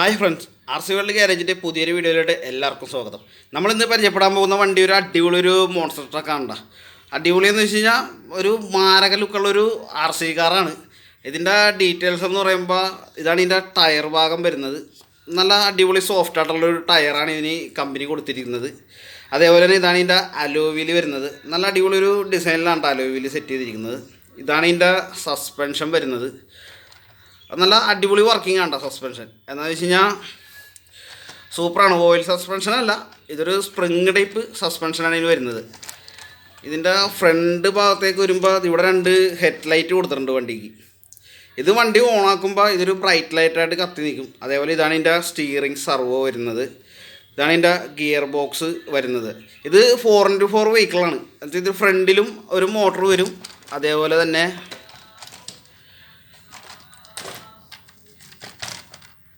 Hi friends, R C world ഗ്യാരേജിൻ്റെ പുതിയൊരു വീഡിയോയിലോട്ട് എല്ലാവർക്കും സ്വാഗതം. നമ്മളിന്ന് പരിചയപ്പെടാൻ പോകുന്ന വണ്ടി ഒരു അടിപൊളി ഒരു മോൺസ്റ്റർ ട്രക്കാണ്. അടിപൊളി എന്ന് വെച്ച് കഴിഞ്ഞാൽ ഒരു മാരക ലുക്കുള്ളൊരു ആർ സി കാറാണ്. ഇതിൻ്റെ ഡീറ്റെയിൽസ് എന്ന് പറയുമ്പോൾ ഇതാണ് ഇതിൻ്റെ ടയർ ഭാഗം വരുന്നത്. നല്ല അടിപൊളി സോഫ്റ്റ് ആയിട്ടുള്ളൊരു ടയറാണ് ഇതിന് കമ്പനി കൊടുത്തിരിക്കുന്നത്. അതേപോലെ തന്നെ ഇതാണ് ഇതിൻ്റെ അലോവിൽ വരുന്നത്. നല്ല അടിപൊളി ഒരു ഡിസൈനിലാണ് അലോവിൽ സെറ്റ് ചെയ്തിരിക്കുന്നത്. ഇതാണ് ഇതിൻ്റെ സസ്പെൻഷൻ വരുന്നത്. നല്ല അടിപൊളി വർക്കിംഗ് ആണ് സസ്പെൻഷൻ. എന്താണെന്ന് വെച്ച് കഴിഞ്ഞാൽ സൂപ്പറാണ്. ഓയിൽ സസ്പെൻഷൻ അല്ല, ഇതൊരു സ്പ്രിങ് ടൈപ്പ് സസ്പെൻഷനാണ് ഇതിന് വരുന്നത്. ഇതിൻ്റെ ഫ്രണ്ട് ഭാഗത്തേക്ക് വരുമ്പോൾ ഇവിടെ 2 ഹെഡ് ലൈറ്റ് കൊടുത്തിട്ടുണ്ട് വണ്ടിക്ക്. ഇത് വണ്ടി ഓണാക്കുമ്പോൾ ഇതൊരു ബ്രൈറ്റ് ലൈറ്റായിട്ട് കത്തി നിൽക്കും. അതേപോലെ ഇതാണ് ഇതിൻ്റെ സ്റ്റിയറിംഗ് സർവോ വരുന്നത്. ഇതാണ് ഇതിൻ്റെ ഗിയർ ബോക്സ് വരുന്നത്. ഇത് 4x4 വെഹിക്കിളാണ്. എന്നുവെച്ചാൽ ഇത് ഫ്രണ്ടിലും ഒരു മോട്ടർ വരും. അതേപോലെ തന്നെ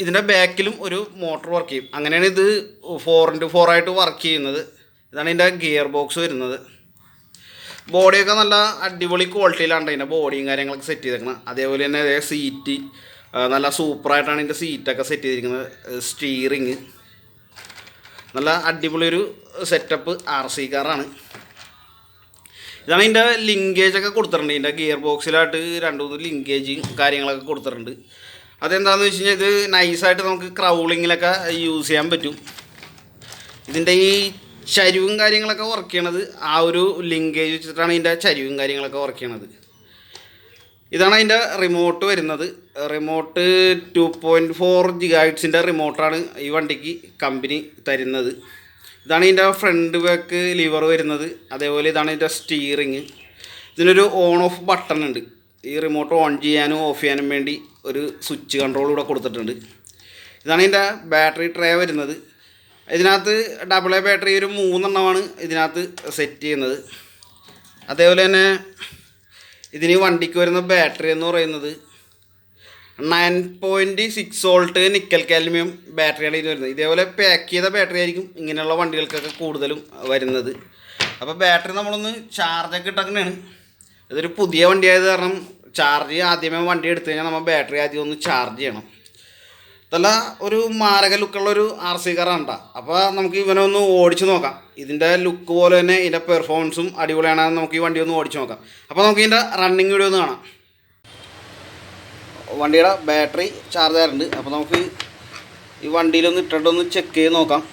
ഇതിൻ്റെ ബാക്കിലും ഒരു മോട്ടർ വർക്ക് ചെയ്യും. അങ്ങനെയാണ് ഇത് 4x4 ആയിട്ട് വർക്ക് ചെയ്യുന്നത്. ഇതാണ് ഇതിൻ്റെ ഗിയർ ബോക്സ് വരുന്നത്. ബോഡിയൊക്കെ നല്ല അടിപൊളി ക്വാളിറ്റിയിലാണ് ഇതിൻ്റെ ബോഡിയും കാര്യങ്ങളൊക്കെ സെറ്റ് ചെയ്തേക്കുന്നത്. അതേപോലെ തന്നെ സീറ്റ് നല്ല സൂപ്പറായിട്ടാണ് ഇതിൻ്റെ സീറ്റൊക്കെ സെറ്റ് ചെയ്തിരിക്കുന്നത്. സ്റ്റിയറിങ് നല്ല അടിപൊളി ഒരു സെറ്റപ്പ് ആർ സി കാറാണ്. ഇതാണ് ഇതിൻ്റെ ലിങ്കേജൊക്കെ കൊടുത്തിട്ടുണ്ട്. ഇതിൻ്റെ ഗിയർ ബോക്സിലായിട്ട് 2-3 ലിങ്കേജും കാര്യങ്ങളൊക്കെ കൊടുത്തിട്ടുണ്ട്. അതെന്താണെന്ന് വെച്ച് കഴിഞ്ഞാൽ ഇത് നൈസായിട്ട് നമുക്ക് ക്രൗളിങ്ങിലൊക്കെ യൂസ് ചെയ്യാൻ പറ്റും. ഇതിൻ്റെ ഈ ചരിവും കാര്യങ്ങളൊക്കെ വർക്ക് ചെയ്യണത് ആ ഒരു ലിങ്കേജ് വെച്ചിട്ടാണ് ഇതിൻ്റെ ചരിവും കാര്യങ്ങളൊക്കെ വർക്ക് ചെയ്യണത്. ഇതാണ് അതിൻ്റെ റിമോട്ട് വരുന്നത്. റിമോട്ട് 2.4 GHz റിമോട്ടാണ് ഈ വണ്ടിക്ക് കമ്പനി തരുന്നത്. ഇതാണ് ഇതിൻ്റെ ഫ്രണ്ട് ബാക്ക് ലിവർ വരുന്നത്. അതേപോലെ ഇതാണ് ഇതിൻ്റെ സ്റ്റിയറിങ്. ഇതിനൊരു ഓൺ ഓഫ് ബട്ടൺ ഉണ്ട്. ഈ റിമോട്ട് ഓൺ ചെയ്യാനും ഓഫ് ചെയ്യാനും വേണ്ടി ഒരു സ്വിച്ച് കൺട്രോൾ ഇവിടെ കൊടുത്തിട്ടുണ്ട്. ഇതാണ് ഇതിൻ്റെ ബാറ്ററി ട്രേ വരുന്നത്. ഇതിനകത്ത് AA ബാറ്ററി ഒരു 3 എണ്ണമാണ് ഇതിനകത്ത് സെറ്റ് ചെയ്യുന്നത്. അതേപോലെ തന്നെ ഇതിന് വണ്ടിക്ക് വരുന്ന ബാറ്ററി എന്ന് പറയുന്നത് 9.6 വോൾട്ട് നിക്കൽ കാൽമിയം ബാറ്ററിയാണ് ഇത് വരുന്നത്. ഇതേപോലെ പാക്ക് ചെയ്ത ബാറ്ററി ആയിരിക്കും ഇങ്ങനെയുള്ള വണ്ടികൾക്കൊക്കെ കൂടുതലും വരുന്നത്. അപ്പോൾ ബാറ്ററി നമ്മളൊന്ന് ചാർജൊക്കെ ഇട്ടങ്ങനെയാണ്. ഇതൊരു പുതിയ വണ്ടി ആയത് കാരണം ചാർജ് ആദ്യമേ വണ്ടി എടുത്തു കഴിഞ്ഞാൽ നമ്മൾ ബാറ്ററി ആദ്യം ഒന്ന് ചാർജ് ചെയ്യണം. ഇതല്ല ഒരു മാരക ലുക്കുള്ളൊരു ആർ സി കാറാണ്. അപ്പോൾ നമുക്ക് ഇവനെ ഒന്ന് ഓടിച്ച് നോക്കാം. ഇതിൻ്റെ ലുക്ക് പോലെ തന്നെ ഇതിൻ്റെ പെർഫോമൻസും അടിപൊളിയാണ്. നമുക്ക് ഈ വണ്ടി ഒന്ന് ഓടിച്ച് നോക്കാം. അപ്പോൾ നമുക്ക് ഇതിൻ്റെ റണ്ണിങ് വീഡിയോ ഒന്ന് കാണാം. വണ്ടിയുടെ ബാറ്ററി ചാർജ് ആയിട്ടുണ്ട്. അപ്പോൾ നമുക്ക് ഈ വണ്ടിയിലൊന്ന് ഇട്ടിട്ടൊന്ന് ചെക്ക് ചെയ്ത് നോക്കാം.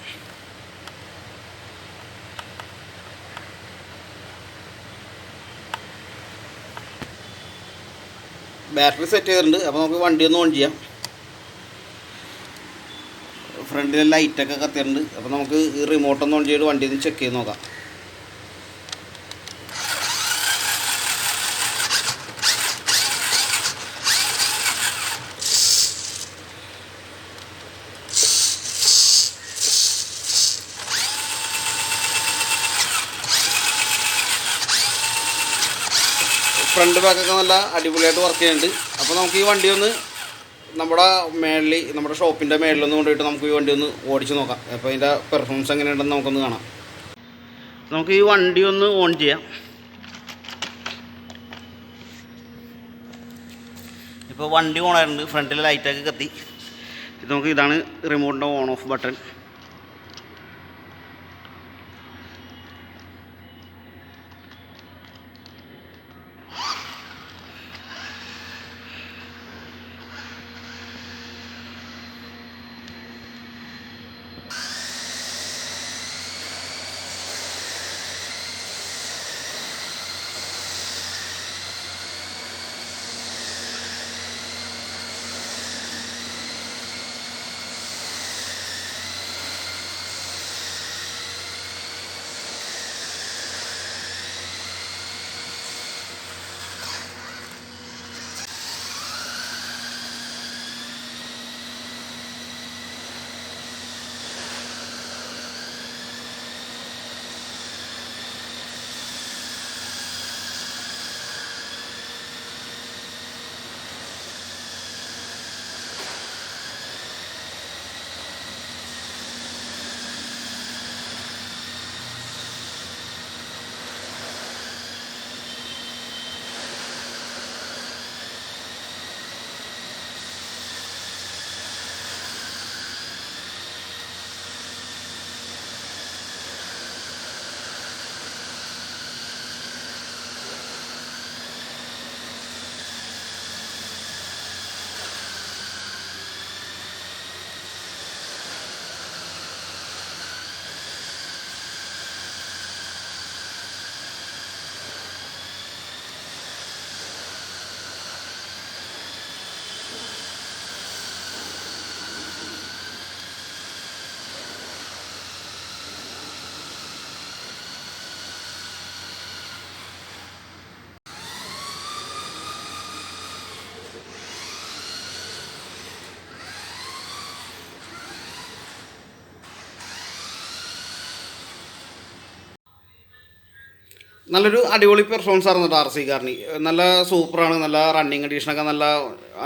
ബാറ്ററി സെറ്റ് ചെയ്തിട്ടുണ്ട്. അപ്പോൾ നമുക്ക് വണ്ടി ഒന്ന് ഓൺ ചെയ്യാം. ഫ്രണ്ടിലെ ലൈറ്റൊക്കെ കത്തിയിട്ടുണ്ട്. അപ്പോൾ നമുക്ക് ഈ റിമോട്ടൊന്ന് ഓൺ ചെയ്ത് വണ്ടി ഒന്ന് ചെക്ക് ചെയ്ത് നോക്കാം. ഫ്രണ്ട് ബാക്കൊക്കെ നല്ല അടിപൊളിയായിട്ട് വർക്ക് ചെയ്യുന്നുണ്ട്. അപ്പോൾ നമുക്ക് ഈ വണ്ടി ഒന്ന് നമ്മുടെ ഷോപ്പിൻ്റെ മേളിലൊന്ന് കൊണ്ടുപോയിട്ട് നമുക്ക് ഈ വണ്ടി ഒന്ന് ഓടിച്ച് നോക്കാം. അപ്പോൾ ഇതിൻ്റെ പെർഫോമൻസ് എങ്ങനെയുണ്ടെന്ന് നമുക്കൊന്ന് കാണാം. നമുക്ക് ഈ വണ്ടി ഒന്ന് ഓൺ ചെയ്യാം. ഇപ്പോൾ വണ്ടി ഓൺ ആയിട്ടുണ്ട്. ഫ്രണ്ടിൽ ലൈറ്റൊക്കെ കത്തി. ഇതാണ് റിമോട്ടിൻ്റെ ഓൺ ഓഫ് ബട്ടൺ. നല്ലൊരു അടിപൊളി പെർഫോമൻസ് ആയിരുന്നു കേട്ടോ RC കാറിന്. നല്ല സൂപ്പറാണ്. നല്ല റണ്ണിങ് കണ്ടീഷനൊക്കെ നല്ല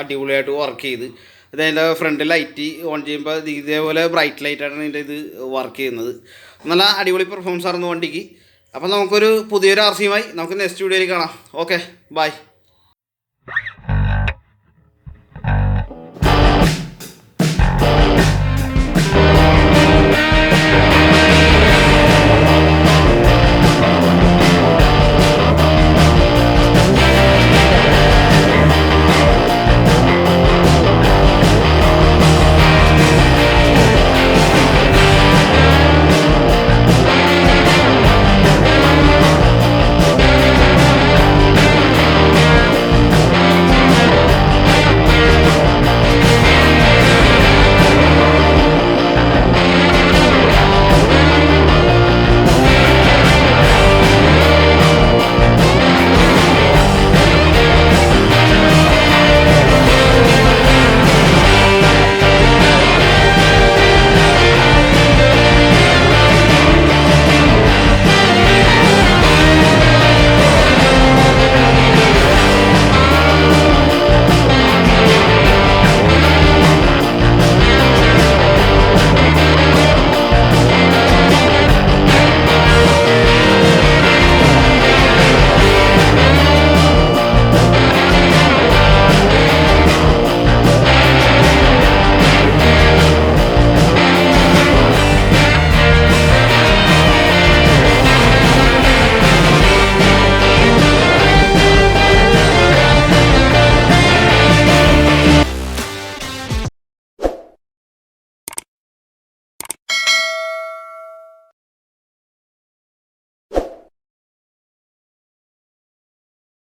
അടിപൊളിയായിട്ട് വർക്ക് ചെയ്ത്. അതിൻ്റെ ഫ്രണ്ട് ലൈറ്റ് ഓൺ ചെയ്യുമ്പോൾ ഇതേപോലെ ബ്രൈറ്റ് ലൈറ്റായിട്ടാണ് ഇതിൻ്റെ ഇത് വർക്ക് ചെയ്യുന്നത്. നല്ല അടിപൊളി പെർഫോമൻസ് ആയിരുന്നു വണ്ടിക്ക്. അപ്പം നമുക്കൊരു പുതിയൊരു RC യുമായി നമുക്ക് നെക്സ്റ്റ് വീഡിയോയിൽ കാണാം. Okay, by.